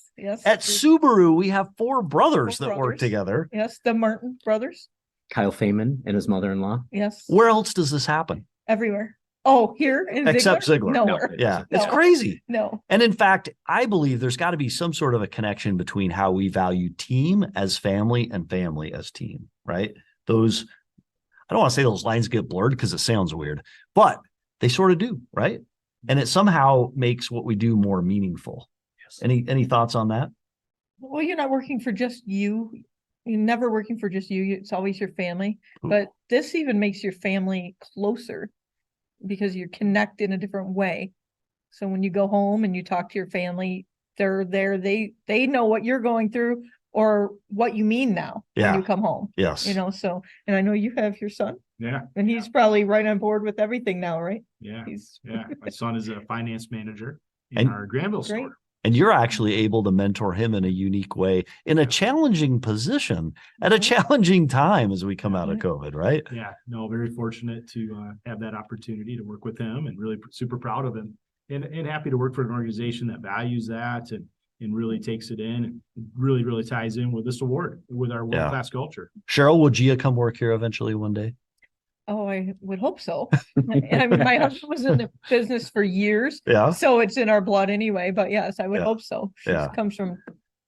At Subaru, we have four brothers Four that work brothers. together. Yes, the Martin brothers. Kyle Feynman and his mother-in-law. Yes, Where else does this happen? everywhere. Oh, here in Except Zeigler. Nowhere. Yeah, it's No. crazy. No. And in fact, I believe there's got to be some sort of a connection between how we value team as family and family as team, right? Those, I don't want to say those lines get blurred because it sounds weird, but they sort of do, right? And it somehow makes what we do more meaningful. Yes. Any thoughts on that? Well, you're not working for just you. You're never working for just you. It's always your family. Ooh. But this even makes your family closer because you connect in a different way. So when you go home and you talk to your family, they're there. They know what you're going through or what you mean now Yeah. when you come home. Yes. You know, so, and I know you have your son Yeah, and he's probably right on board with everything now, right? yeah, He's yeah. My son is a finance manager in And- our Granville Great. store. And you're actually able to mentor him in a unique way, in a challenging position at a challenging time as we come out of COVID, right? Yeah, no, very fortunate to have that opportunity to work with him and really super proud of him and happy to work for an organization that values that and really takes it in and really ties in with this award, with our world-class culture. Cheryl, will Gia come work here eventually one day? Oh, I would hope so. I mean, my husband was in the business for years, Yeah. so it's in our blood anyway. But yes, I would Yeah. hope so. She Yeah. comes from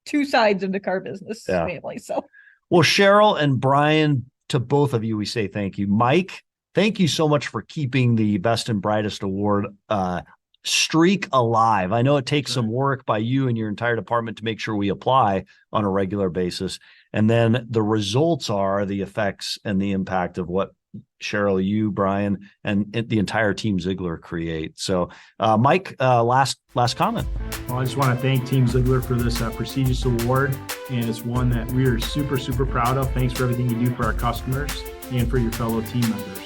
two sides of the car business Yeah. family. So Well, Cheryl and Brian, to both of you, we say thank you. Mike, thank you so much for keeping the Best and Brightest Award streak alive. I know it takes some work by you and your entire department to make sure we apply on a regular basis. And then the results are the effects and the impact of what Cheryl, you, Brian, and the entire Team Zeigler create. So, Mike, last comment. Well, I just want to thank Team Zeigler for this prestigious award, and it's one that we are super proud of. Thanks for everything you do for our customers and for your fellow team members.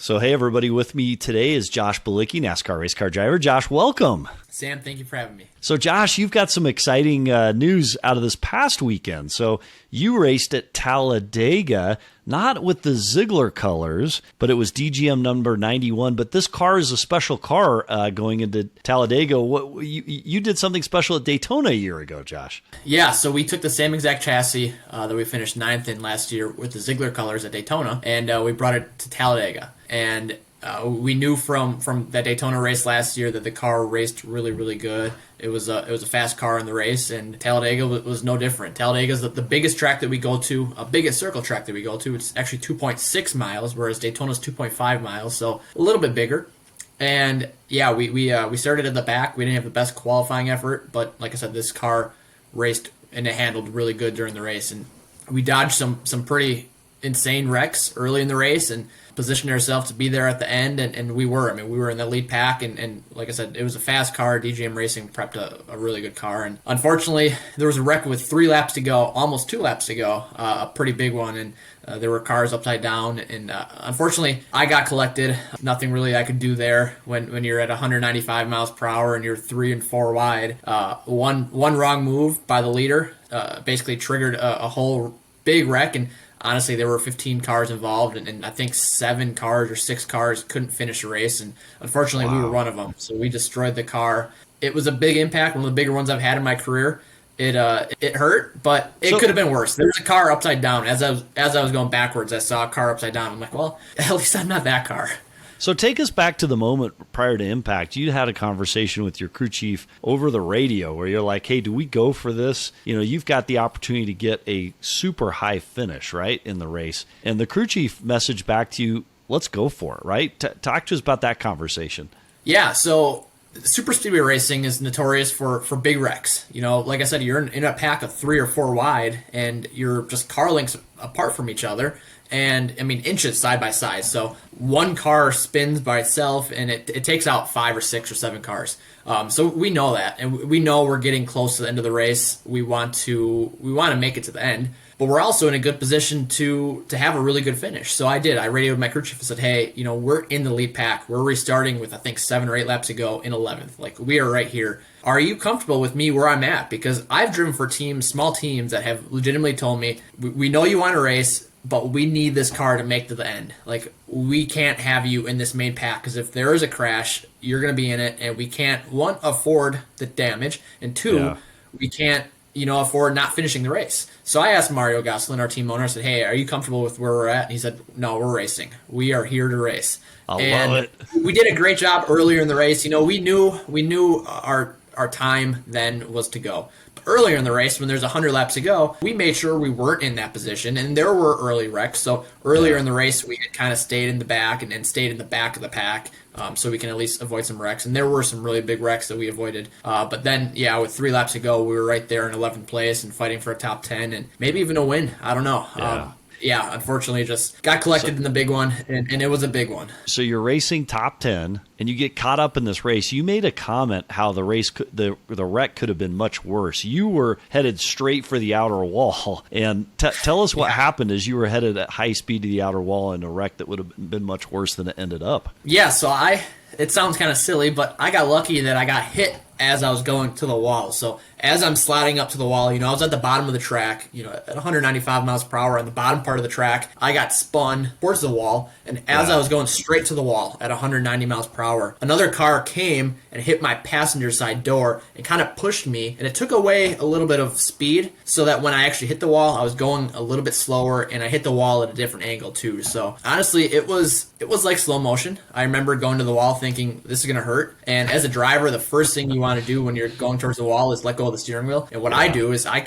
So, hey, everybody, with me today is Josh Bilicki, NASCAR race car driver. Josh, welcome. Sam, thank you for having me. So, Josh, you've got some exciting news out of this past weekend. So, you raced at Talladega, not with the Zeigler colors, but it was DGM number 91. But this car is a special car going into Talladega. You did something special at Daytona a year ago, Josh. Yeah, so we took the same exact chassis that we finished 9th in last year with the Zeigler colors at Daytona, and we brought it to Talladega. And we knew from that Daytona race last year that the car raced really good. It was a fast car in the race, and Talladega was no different. Talladega is the biggest track that we go to, a biggest circle track that we go to. It's actually 2.6 miles, whereas Daytona's 2.5 miles, so a little bit bigger. And yeah, we started at the back. We didn't have the best qualifying effort, but like I said, this car raced and it handled really good during the race, and we dodged some pretty insane wrecks early in the race and positioned ourselves to be there at the end, and we were. I mean, we were in the lead pack, and like I said, it was a fast car. DGM Racing prepped a really good car, and unfortunately, there was a wreck with 3 laps to go, almost 2 laps to go, a pretty big one, and there were cars upside down, and unfortunately, I got collected. Nothing really I could do there when you're at 195 miles per hour and you're 3 and 4 wide. One wrong move by the leader basically triggered a whole big wreck, and honestly, there were 15 cars involved, and I think 7 cars or 6 cars couldn't finish a race, and unfortunately, we were one of them. So we destroyed the car. It was a big impact, one of the bigger ones I've had in my career, it hurt, but it could have been worse. There was a car upside down. As I was going backwards, I saw a car upside down. I'm like, well, at least I'm not that car. So take us back to the moment prior to impact. You had a conversation with your crew chief over the radio where you're like, hey, do we go for this? You know, you've got the opportunity to get a super high finish, right, in the race. And the crew chief messaged back to you, let's go for it, right? Talk to us about that conversation. Yeah, so super speedway racing is notorious for big wrecks. You know, like I said, you're in a pack of 3 or 4 wide, and you're just car lengths apart from each other. And I mean, inches side by side. So one car spins by itself and it takes out 5 or 6 or 7 cars. So we know that, and we know we're getting close to the end of the race. We want to make it to the end, but we're also in a good position to have a really good finish. So I radioed my crew chief and said, hey, you know, we're in the lead pack. We're restarting with, I think, 7 or 8 laps to go in 11th. Like, we are right here. Are you comfortable with me where I'm at? Because I've driven for teams, small teams, that have legitimately told me, we know you want to race, but we need this car to make to the end. Like, we can't have you in this main pack, because if there is a crash, you're going to be in it, and we can't, 1, afford the damage, and 2, we can't, afford not finishing the race. So I asked Mario Gosselin, our team owner, I said, hey, are you comfortable with where we're at? And he said, no, we're racing. We are here to race. I love it. We did a great job earlier in the race. We knew our time then was to go. Earlier in the race, when there's 100 laps to go, we made sure we weren't in that position, and there were early wrecks. So earlier in the race, we had kind of stayed in the back and stayed in the back of the pack, so we can at least avoid some wrecks. And there were some really big wrecks that we avoided. But then, with 3 laps to go, we were right there in 11th place and fighting for a top 10 and maybe even a win. I don't know. Unfortunately, just got collected in the big one, and it was a big one. So you're racing top 10, and you get caught up in this race. You made a comment how the race, the wreck could have been much worse. You were headed straight for the outer wall, and tell us what happened as you were headed at high speed to the outer wall in a wreck that would have been much worse than it ended up. Yeah, so it sounds kind of silly, but I got lucky that I got hit as I was going to the wall. So as I'm sliding up to the wall, I was at the bottom of the track, at 195 miles per hour on the bottom part of the track. I got spun towards the wall, and as I was going straight to the wall at 190 miles per hour, another car came and hit my passenger side door and kind of pushed me, and it took away a little bit of speed, so that when I actually hit the wall, I was going a little bit slower, and I hit the wall at a different angle too. So honestly, it was like slow motion. I remember going to the wall thinking, this is going to hurt. And as a driver, the first thing you want to do when you're going towards the wall is let go of the steering wheel. And what I do is I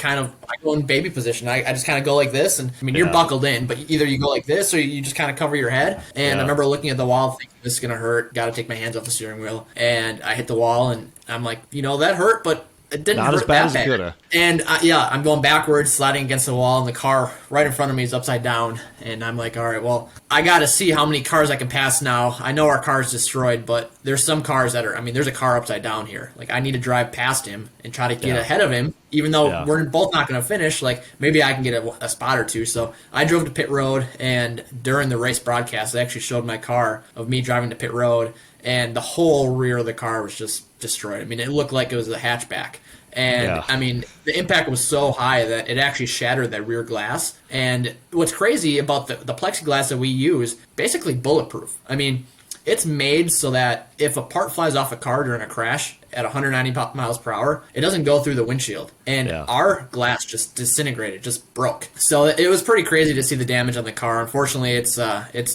go in baby position. I just kind of go like this. And I mean, you're buckled in, but either you go like this or you just kind of cover your head. And I remember looking at the wall thinking, this is going to hurt. Got to take my hands off the steering wheel. And I hit the wall, and I'm like, that hurt, but it didn't Not hurt as bad that as it bad. could have. And I'm going backwards, sliding against the wall, and the car right in front of me is upside down. And I'm like, all right, well, I got to see how many cars I can pass now. I know our car's destroyed, but there's some cars that there's a car upside down here. Like, I need to drive past him and try to get ahead of him, even though we're both not going to finish. Like, maybe I can get a spot or two. So I drove to pit road, and during the race broadcast, they actually showed my car of me driving to pit road, and the whole rear of the car was just destroyed. I mean, it looked like it was a hatchback. And I mean, the impact was so high that it actually shattered that rear glass. And what's crazy about the plexiglass that we use, basically bulletproof. I mean, it's made so that if a part flies off a car during a crash at 190 miles per hour, it doesn't go through the windshield. And our glass just disintegrated, just broke. So it was pretty crazy to see the damage on the car. Unfortunately, it's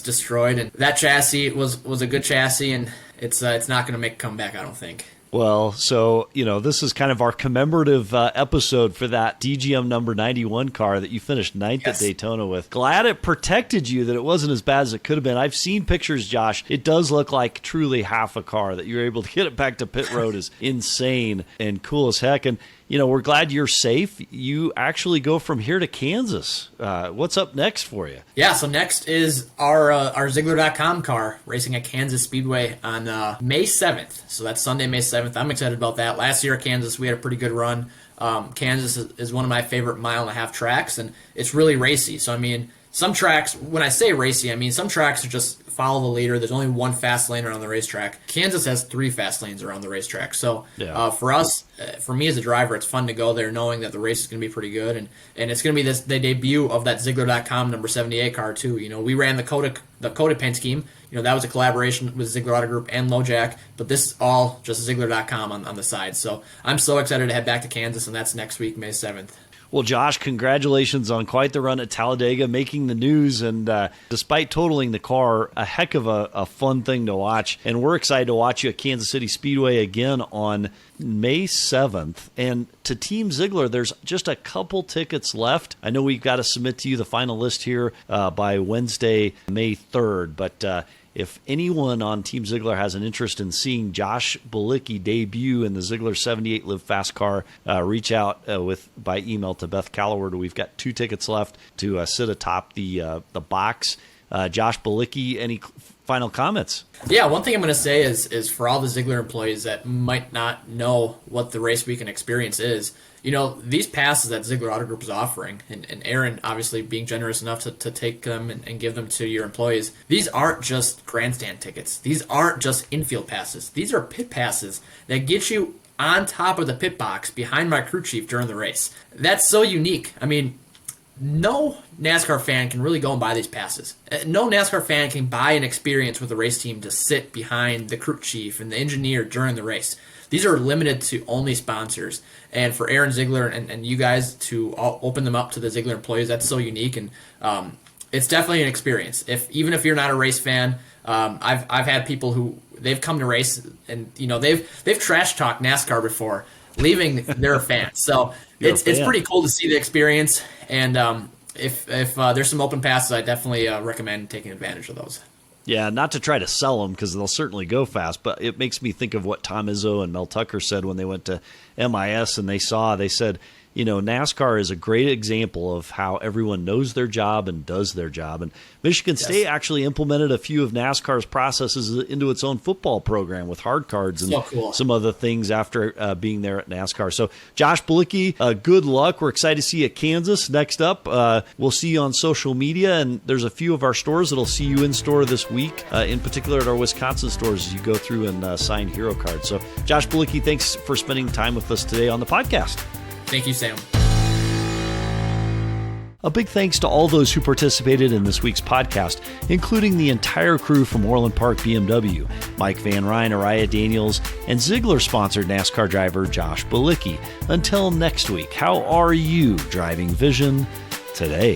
destroyed. And that chassis was a good chassis, and it's not going to make a comeback, I don't think. Well, so, this is kind of our commemorative episode for that DGM number 91 car that you finished 9th at Daytona with. Glad it protected you, that it wasn't as bad as it could have been. I've seen pictures, Josh. It does look like truly half a car. That you're able to get it back to pit road is insane and cool as heck. And, we're glad you're safe. You actually go from here to Kansas. What's up next for you? Yeah, so next is our Zeigler.com car racing at Kansas Speedway on May 7th. So that's Sunday, May 7th. I'm excited about that. Last year at Kansas, we had a pretty good run. Kansas is one of my favorite mile-and-a-half tracks, and it's really racy. So, I mean, some tracks, when I say racy, I mean some tracks are just follow the leader. There's only one fast lane around the racetrack. Kansas has 3 fast lanes around the racetrack. So for us, for me as a driver, it's fun to go there knowing that the race is going to be pretty good. And it's going to be the debut of that Zeigler.com number 78 car too. We ran the Coda paint scheme. That was a collaboration with Zeigler Auto Group and LoJack, but this is all just Zeigler.com on the side. So I'm so excited to head back to Kansas, and that's next week, May 7th. Well, Josh, congratulations on quite the run at Talladega, making the news, and despite totaling the car, a heck of a fun thing to watch. And we're excited to watch you at Kansas City Speedway again on May 7th. And to Team Zeigler, there's just a couple tickets left. I know we've got to submit to you the final list here by Wednesday, May 3rd, but if anyone on Team Zeigler has an interest in seeing Josh Bilicki debut in the Zeigler 78 Live Fast car, reach out by email to Beth Calloward. We've got 2 tickets left to sit atop the box. Josh Bilicki, any final comments? Yeah, one thing I'm going to say is for all the Zeigler employees that might not know what the race weekend experience is, these passes that Zeigler Auto Group is offering, and Aaron obviously being generous enough to take them and give them to your employees, these aren't just grandstand tickets. These aren't just infield passes. These are pit passes that get you on top of the pit box behind my crew chief during the race. That's so unique. I mean, no NASCAR fan can really go and buy these passes. No NASCAR fan can buy an experience with the race team to sit behind the crew chief and the engineer during the race. These are limited to only sponsors. And for Aaron Zeigler and you guys to open them up to the Zeigler employees, that's so unique. And it's definitely an experience. Even if you're not a race fan, I've had people who they've come to race and they've trash talked NASCAR before, leaving their fans. So it's pretty cool to see the experience. And if there's some open passes, I definitely recommend taking advantage of those. Yeah, not to try to sell them because they'll certainly go fast, but it makes me think of what Tom Izzo and Mel Tucker said when they went to MIS and they said, NASCAR is a great example of how everyone knows their job and does their job. And Michigan State actually implemented a few of NASCAR's processes into its own football program with hard cards and some other things after being there at NASCAR. So Josh Bilicki, good luck. We're excited to see you at Kansas. Next up, we'll see you on social media, and there's a few of our stores that'll see you in store this week, in particular at our Wisconsin stores as you go through and sign hero cards. So Josh Bilicki, thanks for spending time with us today on the podcast. Thank you, Sam. A big thanks to all those who participated in this week's podcast, including the entire crew from Orland Park BMW, Mike Van Ryn, Araya Daniels, and Zeigler-sponsored NASCAR driver Josh Bilicki. Until next week, how are you driving vision today?